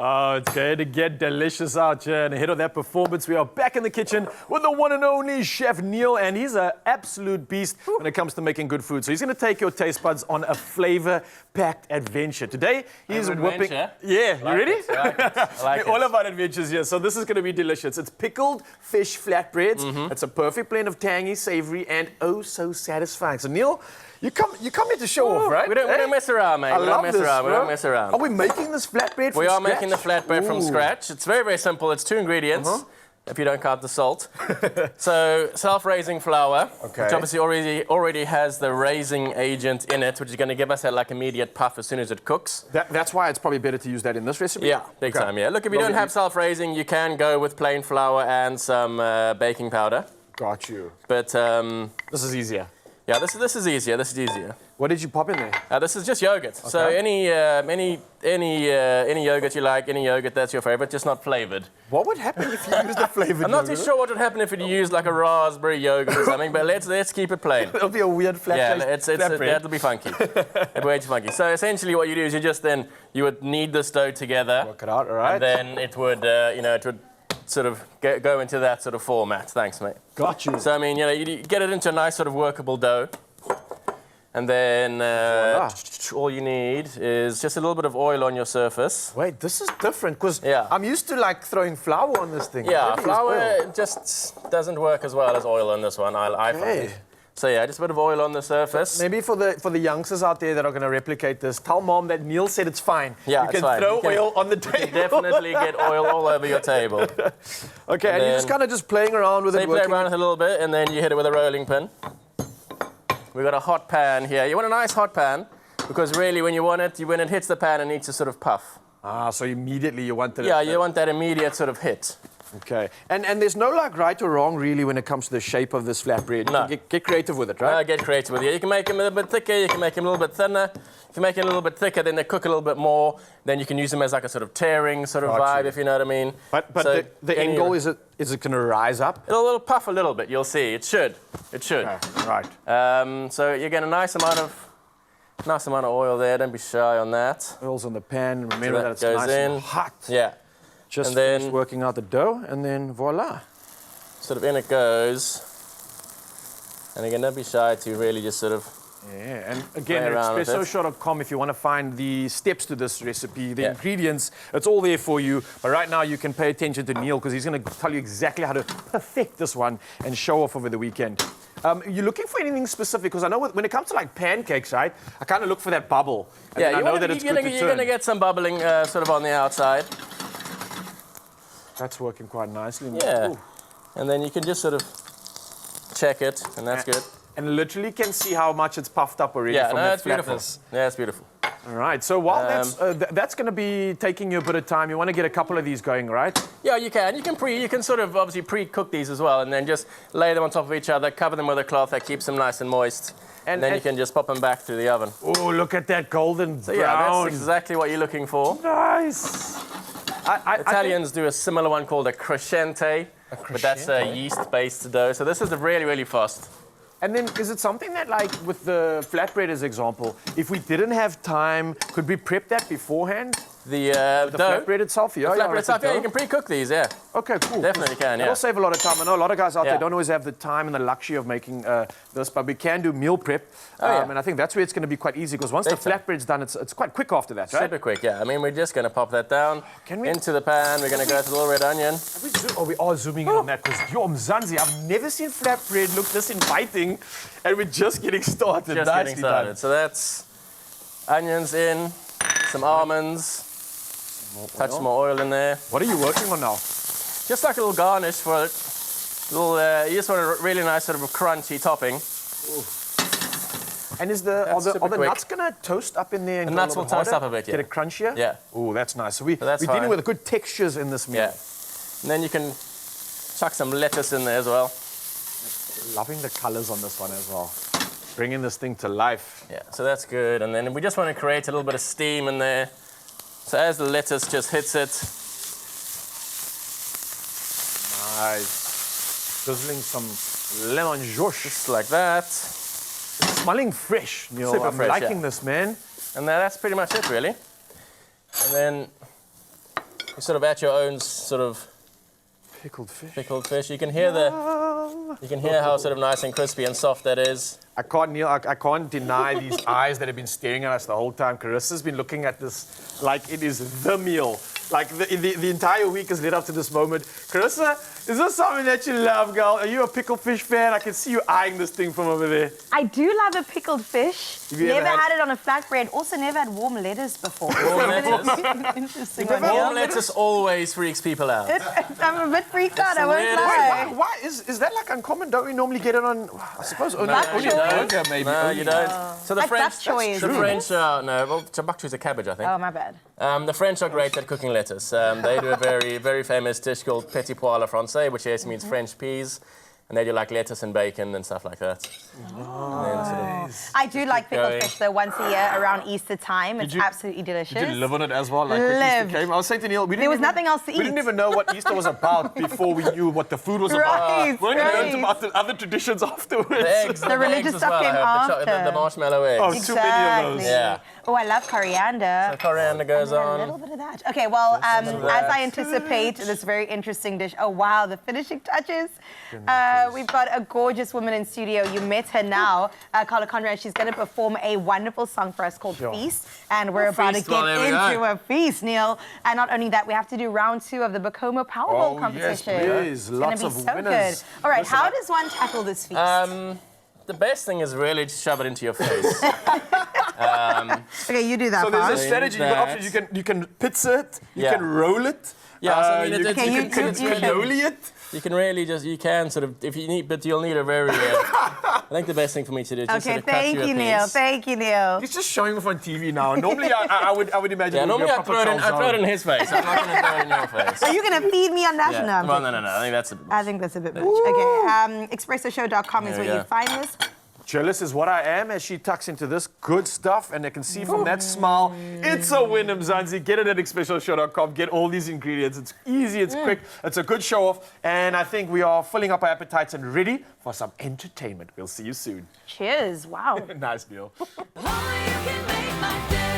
Oh, it's going to get delicious out here. And ahead of that performance, we are back in the kitchen with the one and only Chef Neil. And he's an absolute beast when it comes to making good food. So he's going to take your taste buds on a flavor-packed adventure. Today, he's whipping... Yeah, you ready? I like it. All about adventures here. So this is going to be delicious. It's pickled fish flatbreads. It's a perfect blend of tangy, savory, and oh so satisfying. So Neil, you come here to show off, right? We don't mess around, mate. We don't mess around. Are we making this flatbread from scratch? We are making the flatbread from scratch. It's very, very simple. It's 2 ingredients, if you don't count the salt. So self-raising flour, which obviously already has the raising agent in it, which is going to give us that like immediate puff as soon as it cooks. That's why it's probably better to use that in this recipe? Yeah, big time, yeah. Look, if you don't have self-raising, you can go with plain flour and some baking powder. Got you. But this is easier. Yeah, this is easier. This is easier. What did you pop in there? This is just yogurt. Okay. So any yogurt you like, any yogurt that's your favorite, just not flavored. What would happen if you used a flavored I'm not too sure what would happen if you used like a raspberry yogurt or something, but let's keep it plain. It'll be a weird that'll be funky. It'll be way too funky. So essentially what you do is you would knead this dough together. Work it out, all right. And then it would sort of go into that sort of format. Thanks, mate. Got you. So, I mean, you get it into a nice sort of workable dough. And then all you need is just a little bit of oil on your surface. Wait, this is different because I'm used to like throwing flour on this thing. Yeah, flour just doesn't work as well as oil on this one, I find. So yeah, just a bit of oil on the surface. Maybe for the youngsters out there that are going to replicate this, tell mom that Neil said it's fine. Yeah, you can throw oil on the table. You can definitely get oil all over your table. Okay, and you're just kind of just playing around with it. So you play around with it a little bit, and then you hit it with a rolling pin. We've got a hot pan here. You want a nice hot pan, because really when when it hits the pan, it needs to sort of puff. Ah, so immediately you want that. Yeah, you want that immediate sort of hit. Okay, and there's no like right or wrong really when it comes to the shape of this flatbread. No. Get creative with it, right? Get creative with it. You can make them a little bit thicker, you can make them a little bit thinner. If you make it a little bit thicker, then they cook a little bit more. Then you can use them as like a sort of tearing sort of vibe, if you know what I mean. But so the end goal, is it going to rise up? It'll puff a little bit, you'll see. It should. Okay, right. So you get a nice amount of oil there. Don't be shy on that. Oil's on the pan. Remember so that it's nice and hot. Yeah. Just finished working out the dough, and then voila. Sort of in it goes. And again, don't be shy to really just sort of... Yeah, and again, Expresso.com, if you want to find the steps to this recipe, the ingredients, it's all there for you. But right now, you can pay attention to Neil, because he's going to tell you exactly how to perfect this one and show off over the weekend. You're looking for anything specific? Because I know when it comes to like pancakes, right, I kind of look for that bubble. And I know that you're going to get some bubbling sort of on the outside. That's working quite nicely. Yeah. Ooh. And then you can just sort of check it, and that's good. And literally can see how much it's puffed up already. Yeah, from that's beautiful. Yeah, it's beautiful. All right, so while that's going to be taking you a bit of time, you want to get a couple of these going, right? Yeah, you can. You can sort of obviously pre-cook these as well, and then just lay them on top of each other, cover them with a cloth that keeps them nice and moist, and then you can just pop them back through the oven. Oh, look at that golden brown. Yeah, that's exactly what you're looking for. Nice. Italians do a similar one called a crescente, but that's a yeast-based dough. So this is really, really fast. And then is it something that, like with the flatbread as example, if we didn't have time, could we prep that beforehand? The flatbread itself? Yeah, the flatbread itself, you can pre-cook these, yeah. Okay, cool. Definitely can, yeah. It'll save a lot of time. I know a lot of guys out there don't always have the time and the luxury of making this, but we can do meal prep. And I think that's where it's going to be quite easy, because once the flatbread's done, it's quite quick after that, right? Super quick, yeah. I mean, we're just going to pop that down into the pan. We're going to go with a little red onion. We are zooming in on that, because Mzansi, I've never seen flatbread look this inviting, and we're just getting started. Just getting started. So that's onions in, some almonds. Touch some more oil in there. What are you working on now? Just like a little garnish for it. You just want a really nice sort of a crunchy topping. And are the nuts going to toast up in there? And the nuts will toast up a bit, yeah. Get it crunchier? Yeah. Oh, that's nice. So we're dealing with good textures in this meal. Yeah. And then you can chuck some lettuce in there as well. Loving the colors on this one as well. Bringing this thing to life. Yeah, so that's good. And then we just want to create a little bit of steam in there. So as the lettuce just hits it. Nice. Drizzling some lemon juice. Just like that. It's smelling fresh, Neil. Super I'm liking this, man. And that's pretty much it, really. And then You're sort of at your own sort of Pickled fish. pickled fish. You can hear how sort of nice and crispy and soft that is. I can't, Neil, I can't deny these eyes that have been staring at us the whole time. Carissa's been looking at this like it is the meal. Like the entire week has led up to this moment. Carissa, is this something that you love, girl? Are you a pickled fish fan? I can see you eyeing this thing from over there. I do love a pickled fish. Never had it on a flatbread. Also never had warm lettuce before. Warm lettuce. Interesting. Warm lettuce always freaks people out. I'm a bit freaked out, I won't lie. Why is that like uncommon? Don't we normally get it on, I suppose, only you don't. burger maybe? No, you don't. So the Like French, bok choy is the it? French are, no, well, bok choy is a cabbage, I think. Oh, my bad. The French are great at cooking lettuce. They do a very, very famous dish called petit pois à la française, which actually means French peas. And they do like lettuce and bacon and stuff like that. I do like pickled fish though once a year around Easter time. It's absolutely delicious. Did you live on it as well? Like when Easter came? I was saying to Neil, There was nothing else to eat. We didn't even know what Easter was about before we knew what the food was about. Right, We only right. learned about the other traditions afterwards. The eggs, The religious eggs as stuff well, came I hope. after. The marshmallow eggs. Oh, too many of those. Yeah. Oh, I love coriander. The coriander goes A on. little bit of that. Okay, well, as that. I anticipate this very interesting dish. Oh, wow, the finishing touches. We've got a gorgeous woman in studio. You met her now, Carla Conrad. She's going to perform a wonderful song for us called Feast. And we're about to Feast, well, get there we into go. a feast, Neil. And not only that, we have to do round 2 of the Bacomo Powerball competition. Yes, please. It's going Lots to of be so winners. good. All right, how does one tackle this feast? The best thing is really to shove it into your face. Okay, you do that So there's part. a strategy. You've got options. You can pizza it. You Yeah. can roll it. Yeah, so I mean, you it's- can you can- cannoli it. You can really just, you can sort of, if you need, but you'll need a very, I think the best thing for me to do is just Okay, sort of cut thank you a you, Neil. piece. Thank you, Neil. He's just showing off on TV now. Normally, I would imagine. Yeah, it would normally be a I proper throw it in calzone. his face. I'm not going to throw it in your face. Are you going to feed me on national? Yeah. No, Well, no. I think that's a bit I think that's a bit much. Okay, expressoshow.com is There we where you go. find this. Jealous is what I am as she tucks into this good stuff, and I can see from that smile, it's a win, Mzansi. Get it at expressoshow.com. Get all these ingredients. It's easy, it's quick, it's a good show off, and I think we are filling up our appetites and ready for some entertainment. We'll see you soon. Cheers. Wow. Nice deal. Only you can make my day.